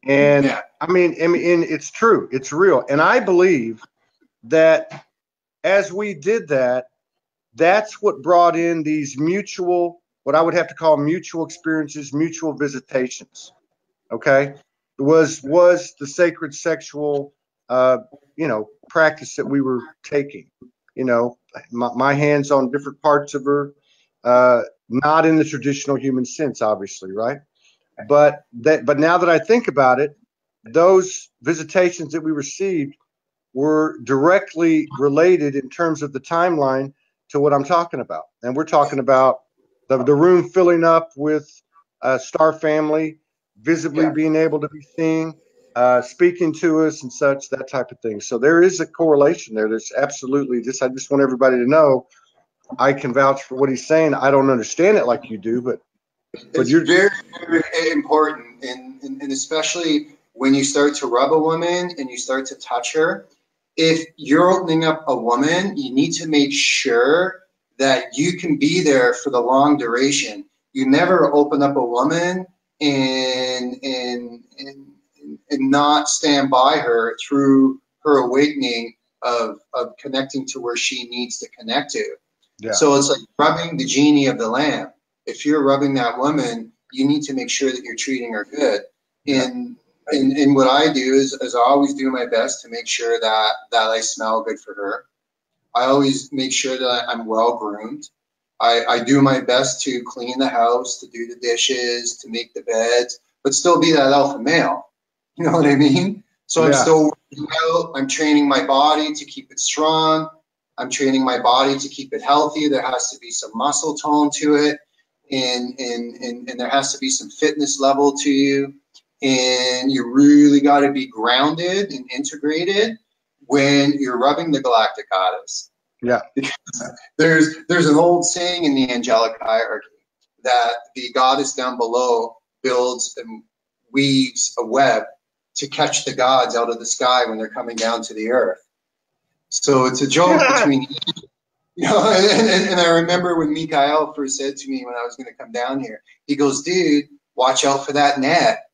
and I mean, it's true, it's real. And I believe that as we did that, that's what brought in these mutual, what I would have to call mutual experiences, mutual visitations. Okay, was the sacred sexual, practice that we were taking. You know, my hands on different parts of her, not in the traditional human sense, obviously, right? But now that I think about it, those visitations that we received were directly related in terms of the timeline to what I'm talking about. And we're talking about the room filling up with star family, visibly being able to be seen, speaking to us and such, that type of thing. So there is a correlation there. There's absolutely this. I just want everybody to know I can vouch for what he's saying. I don't understand it like you do, but you're very, very important. And especially when you start to rub a woman and you start to touch her, if you're opening up a woman, you need to make sure that you can be there for the long duration. You never open up a woman and not stand by her through her awakening of connecting to where she needs to connect to. Yeah. So it's like rubbing the genie of the lamp. If you're rubbing that woman, you need to make sure that you're treating her good. And what I do is I always do my best to make sure that I smell good for her. I always make sure that I'm well groomed. I do my best to clean the house, to do the dishes, to make the beds, but still be that alpha male. You know what I mean? So I'm still working out. I'm training my body to keep it strong. I'm training my body to keep it healthy. There has to be some muscle tone to it, and there has to be some fitness level to you. And you really got to be grounded and integrated when you're rubbing the galactic goddess. Yeah. Because there's an old saying in the angelic hierarchy that the goddess down below builds and weaves a web to catch the gods out of the sky when they're coming down to the earth. So it's a joke between, you know, and I remember when Mikhail first said to me when I was going to come down here, he goes, dude, watch out for that net.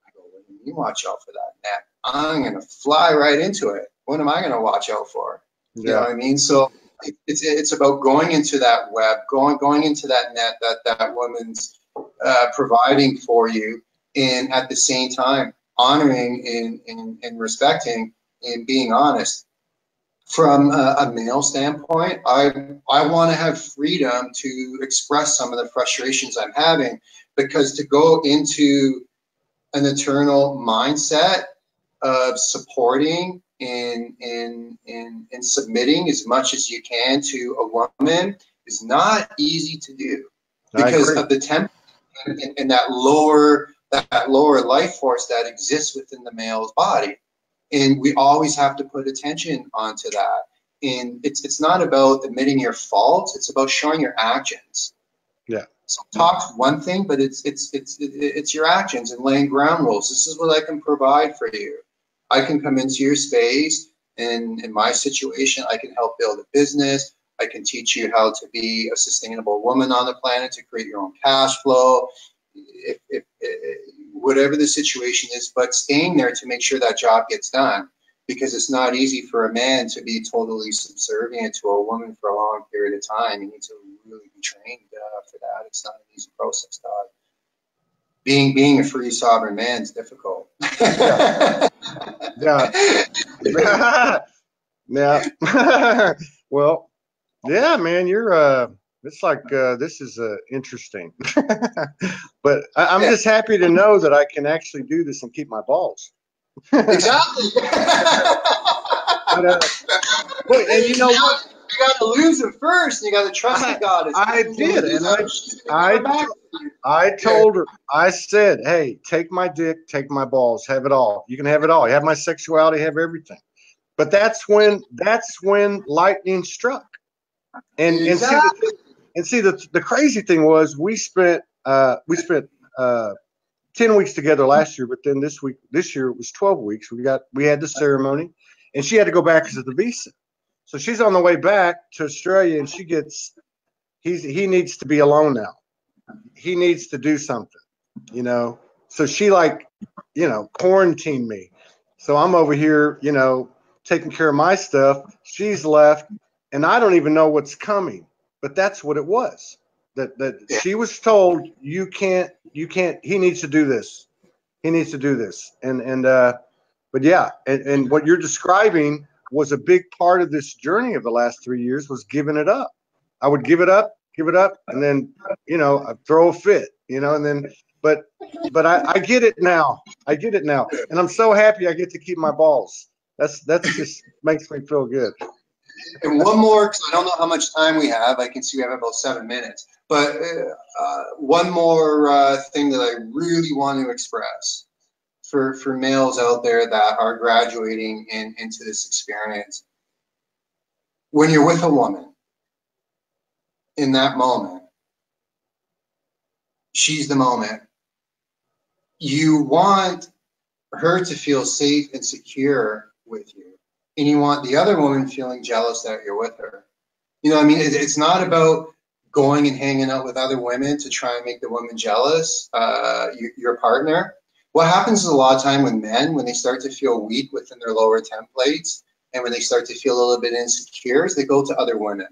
I go, what do you mean watch out for that net? I'm going to fly right into it. What am I going to watch out for? You know what I mean? So it's about going into that web, going into that net that woman's providing for you, and at the same time honoring and respecting and being honest. From a male standpoint, I want to have freedom to express some of the frustrations I'm having, because to go into an eternal mindset of supporting and submitting as much as you can to a woman is not easy to do, because of the temper and that lower life force that exists within the male's body. And we always have to put attention onto that. And it's not about admitting your faults. It's about showing your actions. Yeah. So talk's one thing, but it's your actions and laying ground rules. This is what I can provide for you. I can come into your space, and in my situation, I can help build a business. I can teach you how to be a sustainable woman on the planet, to create your own cash flow, if whatever the situation is, but staying there to make sure that job gets done. Because it's not easy for a man to be totally subservient to a woman for a long period of time. You need to really be trained for that. It's not an easy process, dog. Being a free sovereign man is difficult. Yeah. Yeah. Well, yeah, man, you're it's like this is interesting. But I'm just happy to know that I can actually do this and keep my balls. Exactly. But, and you know what? You got to lose it first. And you got to trust in God. I did, and I told her. I said, "Hey, take my dick, take my balls, have it all. You can have it all. You have my sexuality, have everything." But that's when lightning struck. And exactly. see the crazy thing was we spent 10 weeks together last year, but then this year it was 12 weeks. We had the ceremony, and she had to go back because of the visa. So she's on the way back to Australia, and he needs to be alone now. He needs to do something, you know. So she quarantined me. So I'm over here, taking care of my stuff. She's left, and I don't even know what's coming. But that's what it was. That she was told, you can't. He needs to do this. He needs to do this. But yeah, and what you're describing was a big part of this journey of the last 3 years, was giving it up. I would give it up, and then, I'd throw a fit, and then, but I get it now. And I'm so happy I get to keep my balls. That's just makes me feel good. And one more, because I don't know how much time we have. I can see we have about 7 minutes. But one more thing that I really want to express for males out there that are graduating into this experience. When you're with a woman, in that moment, she's the moment. You want her to feel safe and secure with you. And you want the other woman feeling jealous that you're with her. You know what I mean? It's not about going and hanging out with other women to try and make the woman jealous, your partner. What happens is a lot of time with men, when they start to feel weak within their lower templates, and when they start to feel a little bit insecure, is they go to other women.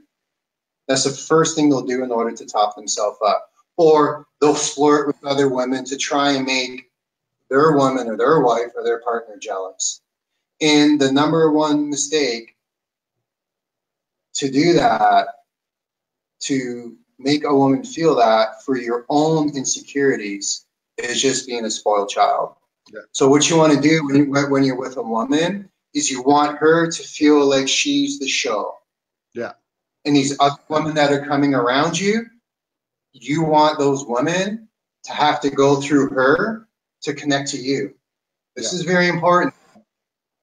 That's the first thing they'll do in order to top themselves up. Or they'll flirt with other women to try and make their woman or their wife or their partner jealous. And the number one mistake to do that, to make a woman feel that for your own insecurities, is just being a spoiled child. Yeah. So what you want to do when you're with a woman is you want her to feel like she's the show. Yeah. And these other women that are coming around you, you want those women to have to go through her to connect to you. This is very important,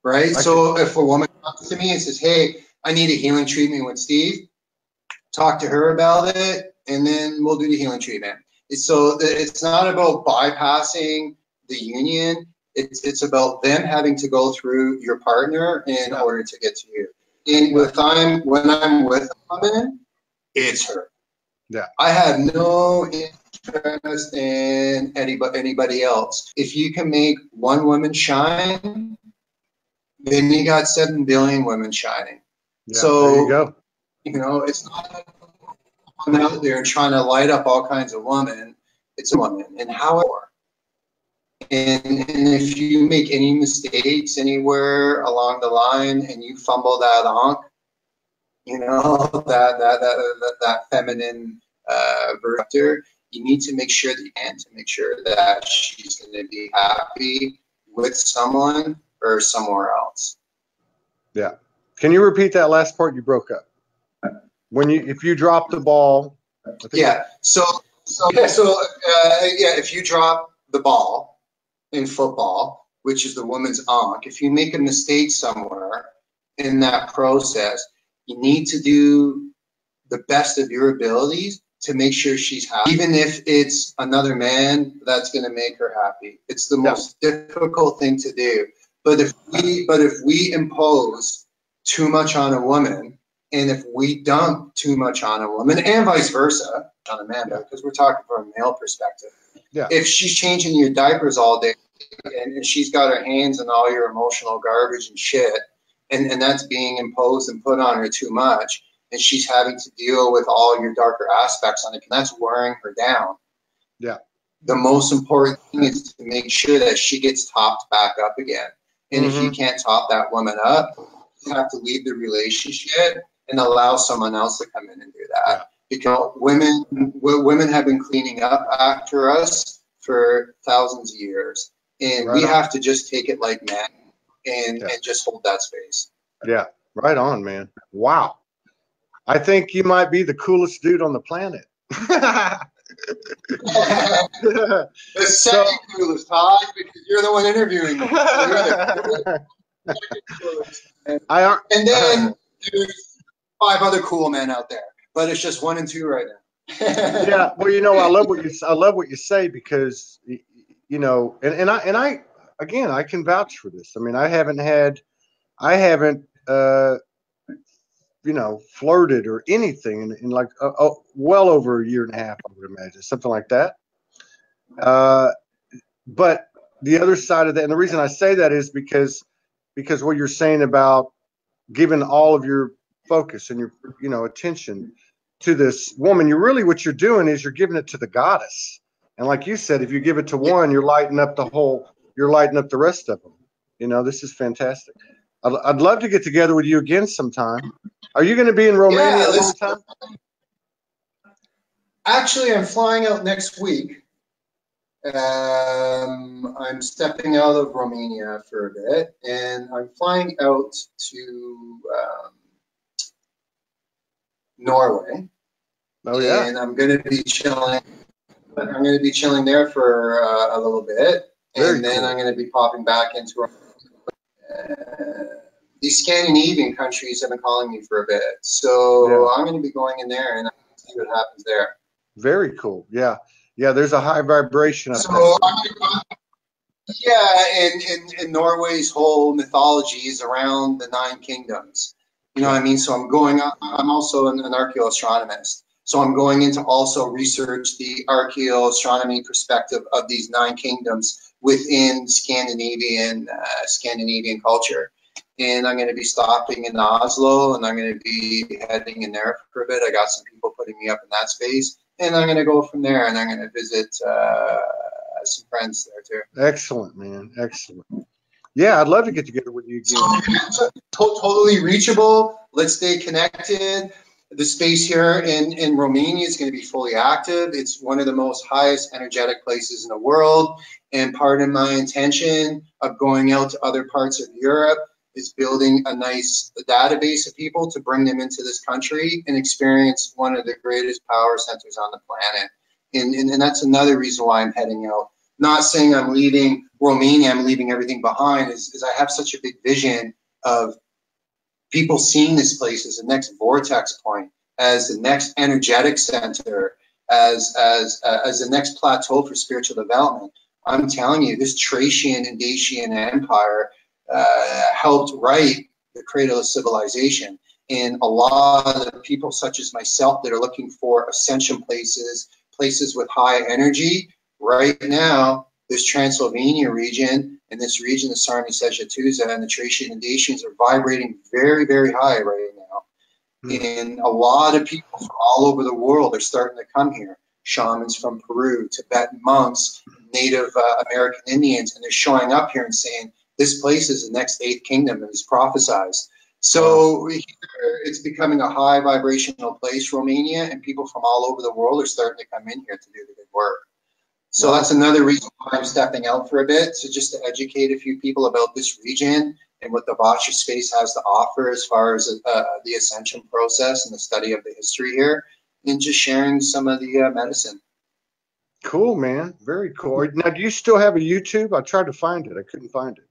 right? So if a woman comes to me and says, "Hey, I need a healing treatment with Steve," talk to her about it, and then we'll do the healing treatment. So it's not about bypassing the union. It's about them having to go through your partner in order to get to you. And when I'm with a woman, it's her. Yeah. I have no interest in anybody else. If you can make one woman shine, then you got 7 billion women shining. Yeah, so there you go. It's not I'm out there and trying to light up all kinds of women. It's a woman, and however. And if you make any mistakes anywhere along the line and you fumble that onk, that feminine vector, you need to make sure that she's going to be happy with someone or somewhere else. Yeah. Can you repeat that last part? You broke up. If you drop the ball. Yeah. If you drop the ball in football, which is the woman's onk, if you make a mistake somewhere in that process, you need to do the best of your abilities to make sure she's happy, even if it's another man that's going to make her happy. It's the most difficult thing to do. But if we impose too much on a woman, and if we dump too much on a woman, and vice versa on a man, because we're talking from a male perspective. Yeah. If she's changing your diapers all day and she's got her hands in all your emotional garbage and shit, and that's being imposed and put on her too much, and she's having to deal with all your darker aspects on it, and that's wearing her down. Yeah. The most important thing is to make sure that she gets topped back up again. And if you can't top that woman up, you have to leave the relationship and allow someone else to come in and do that. Yeah. Because women have been cleaning up after us for thousands of years. And we have to just take it like men and just hold that space. Yeah, right on, man. Wow. I think you might be the coolest dude on the planet. The second coolest, Todd, because you're the one interviewing me. And then there's 5 other cool men out there, but it's just 1 and 2 right now. Yeah, well, you know, I love what you say, because you know, and I again, I can vouch for this. I mean, I haven't you know, flirted or anything in like well over a year and a half, I would imagine, something like that. But the other side of that, and the reason I say that is because what you're saying about giving all of your focus and your, you know, attention to this woman, what you're doing is you're giving it to the goddess. And like you said, if you give it to one, you're lighting up the rest of them. You know, this is fantastic. I'd love to get together with you again sometime. Are you going to be in Romania a long time? Actually, I'm flying out next week. I'm stepping out of Romania for a bit, and I'm flying out to Norway. Oh yeah. And I'm going to be chilling. I'm going to be chilling there for a little bit, and then I'm going to be popping back into these Scandinavian countries have been calling me for a bit, so I'm going to be going in there and see what happens there. Very cool. Yeah, yeah. There's a high vibration. So in Norway's whole mythology is around the 9 kingdoms. You know what I mean? So I'm also an archaeoastronomist. So I'm going in to also research the archaeoastronomy perspective of these 9 kingdoms within Scandinavian culture. And I'm going to be stopping in Oslo, and I'm going to be heading in there for a bit. I got some people putting me up in that space, and I'm going to go from there, and I'm going to visit some friends there too. Excellent, man. Excellent. Yeah, I'd love to get together with you again. So, totally reachable. Let's stay connected. The space here in Romania is going to be fully active. It's one of the most highest energetic places in the world. And part of my intention of going out to other parts of Europe is building a nice database of people to bring them into this country and experience one of the greatest power centers on the planet. And that's another reason why I'm heading out. Not saying I'm leaving Romania, I'm leaving everything behind, is I have such a big vision of people seeing this place as the next vortex point, as the next energetic center, as the next plateau for spiritual development. I'm telling you, this Thracian and Dacian empire helped write the cradle of civilization. And a lot of people such as myself that are looking for ascension places with high energy, right now, this Transylvania region and this region, the Sarmi-Sejatuza and the Thracian and Dacians are vibrating very, very high right now. And a lot of people from all over the world are starting to come here. Shamans from Peru, Tibetan monks, Native American Indians, and they're showing up here and saying, this place is the next 8th kingdom and is prophesized. So it's becoming a high vibrational place, Romania, and people from all over the world are starting to come in here to do the good work. So that's another reason why I'm stepping out for a bit, so just to educate a few people about this region and what the Vacha space has to offer as far as the ascension process and the study of the history here, and just sharing some of the medicine. Cool, man. Very cool. Now, do you still have a YouTube? I tried to find it. I couldn't find it.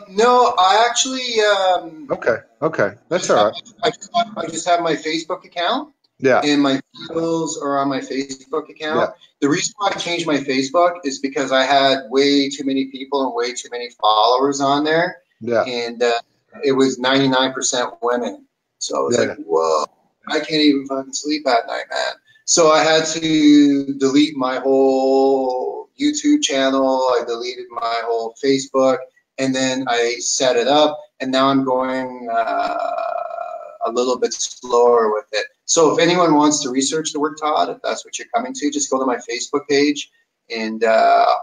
No, I actually. Okay. That's all right. I just have my Facebook account. Yeah. And my photos are on my Facebook account. Yeah. The reason why I changed my Facebook is because I had way too many people and way too many followers on there. Yeah. And it was 99% women. So I was like, whoa, I can't even fucking sleep at night, man. So I had to delete my whole YouTube channel. I deleted my whole Facebook, and then I set it up, and now I'm going a little bit slower with it. So if anyone wants to research the work, Todd, if that's what you're coming to, just go to my Facebook page, and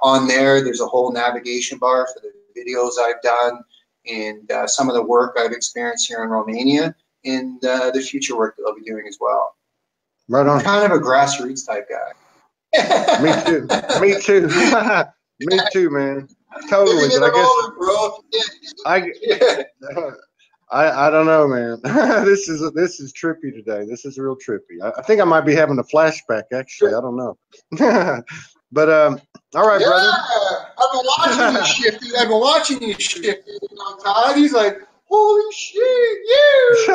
on there, there's a whole navigation bar for the videos I've done and some of the work I've experienced here in Romania and the future work that I'll be doing as well. Right on. I'm kind of a grassroots type guy. Me too. Me too. Me too, man. Totally. But I guess I don't know, man. This is trippy today. This is real trippy. I think I might be having a flashback, actually. I don't know. But all right, brother. I've been watching you shift. I've been watching you shift. Todd, he's like, holy shit, you!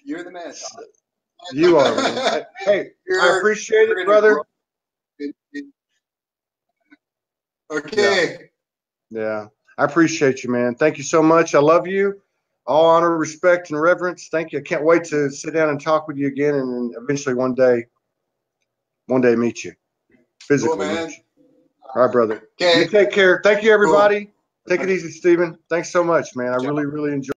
You're the man, Todd. You are, man. Hey, I appreciate it, brother. Okay. Yeah, I appreciate you, man. Thank you so much. I love you. All honor, respect, and reverence. Thank you. I can't wait to sit down and talk with you again, and eventually one day meet you physically. Cool, man. All right, brother. Okay. You take care. Thank you, everybody. Cool. Take it easy, Stephen. Thanks so much, man. I really, really enjoyed